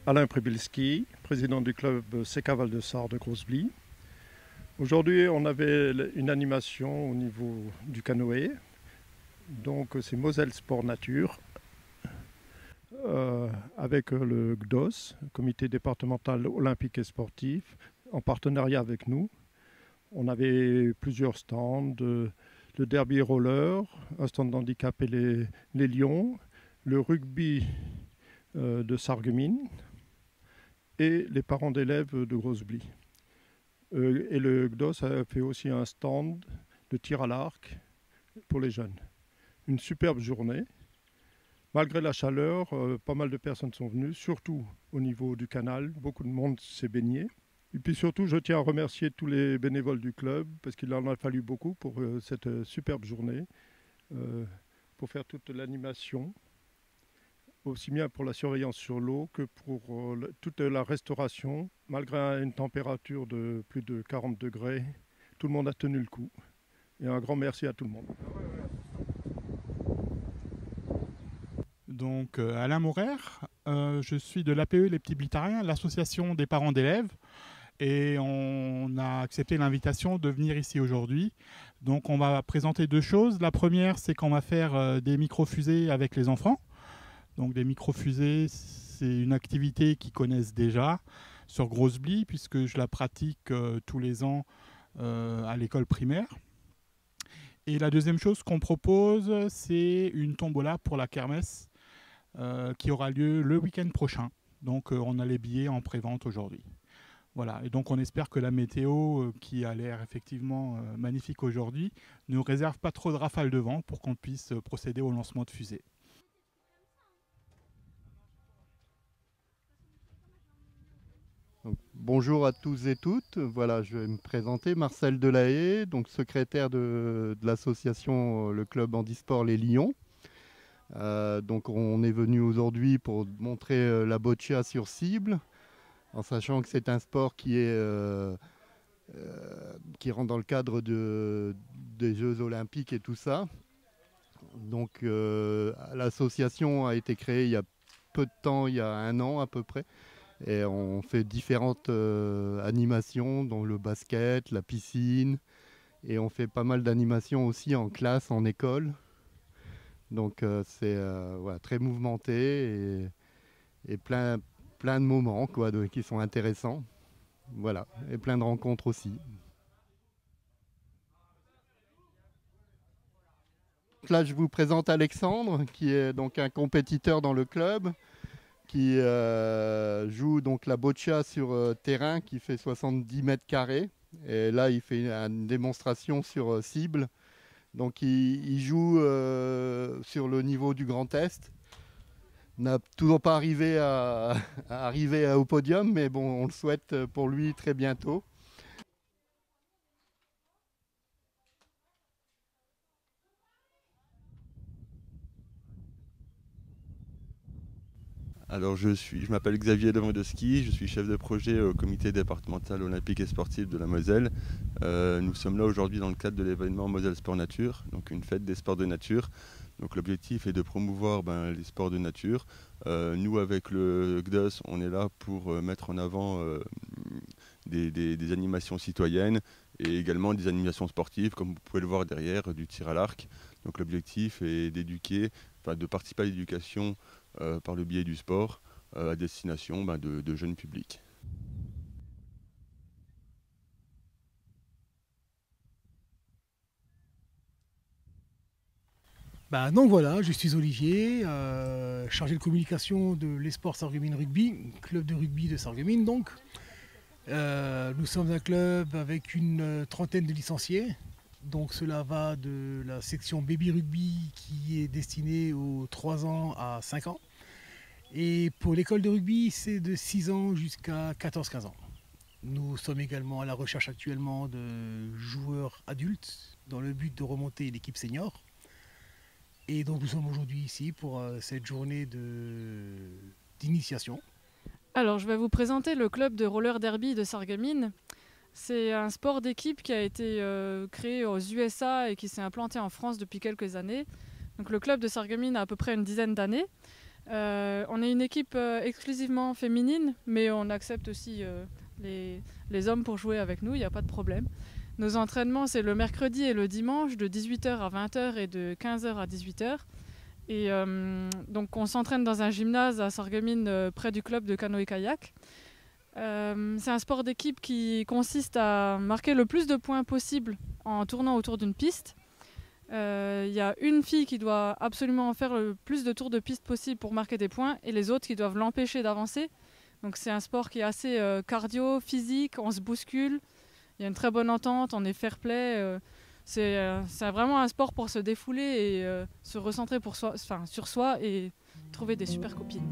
Alain Przybylski, président du club CK Val de Sarre de Groesbeek. Aujourd'hui, on avait une animation au niveau du canoë. Donc, c'est Moselle Sport Nature, avec le GDOS, Comité départemental olympique et sportif, en partenariat avec nous. On avait plusieurs stands, le derby roller, un stand d'handicap et les lions, le rugby de Sarreguemines et les parents d'élèves de Groesbeek. Et le GDOS a fait aussi un stand de tir à l'arc pour les jeunes. Une superbe journée. Malgré la chaleur, pas mal de personnes sont venues, surtout au niveau du canal. Beaucoup de monde s'est baigné. Et puis surtout, je tiens à remercier tous les bénévoles du club parce qu'il en a fallu beaucoup pour cette superbe journée, pour faire toute l'animation, aussi bien pour la surveillance sur l'eau que pour toute la restauration. Malgré une température de plus de 40 degrés, tout le monde a tenu le coup. Et un grand merci à tout le monde. Donc Alain Maurer, je suis de l'APE Les Petits Blittariens, l'association des parents d'élèves. Et on a accepté l'invitation de venir ici aujourd'hui. Donc on va présenter deux choses. La première, c'est qu'on va faire des micro-fusées avec les enfants. Donc des micro-fusées, c'est une activité qu'ils connaissent déjà sur Groesbeek, puisque je la pratique tous les ans à l'école primaire. Et la deuxième chose qu'on propose, c'est une tombola pour la kermesse qui aura lieu le week-end prochain. Donc on a les billets en pré-vente aujourd'hui. Voilà, et donc on espère que la météo, qui a l'air effectivement magnifique aujourd'hui, ne réserve pas trop de rafales de vent pour qu'on puisse procéder au lancement de fusées. Donc, bonjour à tous et toutes. Voilà, je vais me présenter, Marcel Delahaye, donc secrétaire de l'association Le Club Handisport Les Lions. Donc on est venu aujourd'hui pour montrer la boccia sur cible, en sachant que c'est un sport qui rentre dans le cadre des Jeux Olympiques et tout ça. Donc l'association a été créée il y a peu de temps, il y a 1 an à peu près. Et on fait différentes animations, dont le basket, la piscine. Et on fait pas mal d'animations aussi en classe, en école. Donc c'est voilà, très mouvementé et plein de moments quoi, qui sont intéressants. Voilà, et plein de rencontres aussi. Là, je vous présente Alexandre, qui est donc un compétiteur dans le club, qui joue donc la boccia sur terrain qui fait 70 mètres carrés. Et là, il fait une démonstration sur cible. Donc, il joue sur le niveau du Grand Est. N'a toujours pas arrivé à arriver au podium, mais bon, on le souhaite pour lui très bientôt. Alors je m'appelle Xavier Lewandowski, je suis chef de projet au comité départemental olympique et sportif de la Moselle. Nous sommes là aujourd'hui dans le cadre de l'événement Moselle Sport Nature, donc une fête des sports de nature. Donc l'objectif est de promouvoir les sports de nature. Nous avec le GDOS, on est là pour mettre en avant des animations citoyennes et également des animations sportives, comme vous pouvez le voir derrière, du tir à l'arc. Donc l'objectif est d'éduquer, de participer à l'éducation par le biais du sport à destination de jeunes publics. Donc voilà, je suis Olivier, chargé de communication de l'Esport Sarreguemines Rugby, club de rugby de Sarreguemines donc. Nous sommes un club avec une trentaine de licenciés. Donc cela va de la section baby rugby qui est destinée aux 3 ans à 5 ans. Et pour l'école de rugby, c'est de 6 ans jusqu'à 14-15 ans. Nous sommes également à la recherche actuellement de joueurs adultes dans le but de remonter l'équipe senior. Et donc nous sommes aujourd'hui ici pour cette journée d'initiation. Alors je vais vous présenter le club de roller derby de Sarreguemines. C'est un sport d'équipe qui a été créé aux USA et qui s'est implanté en France depuis quelques années. Donc le club de Sarreguemines a à peu près une dizaine d'années. On est une équipe exclusivement féminine, mais on accepte aussi les hommes pour jouer avec nous, il n'y a pas de problème. Nos entraînements, c'est le mercredi et le dimanche, de 18h à 20h et de 15h à 18h. Et donc on s'entraîne dans un gymnase à Sarreguemines, près du club de canoë-kayak. C'est un sport d'équipe qui consiste à marquer le plus de points possible en tournant autour d'une piste. Il y a une fille qui doit absolument faire le plus de tours de piste possible pour marquer des points et les autres qui doivent l'empêcher d'avancer. Donc c'est un sport qui est assez cardio, physique, on se bouscule, il y a une très bonne entente, on est fair-play. C'est vraiment un sport pour se défouler et se recentrer sur soi et trouver des super copines.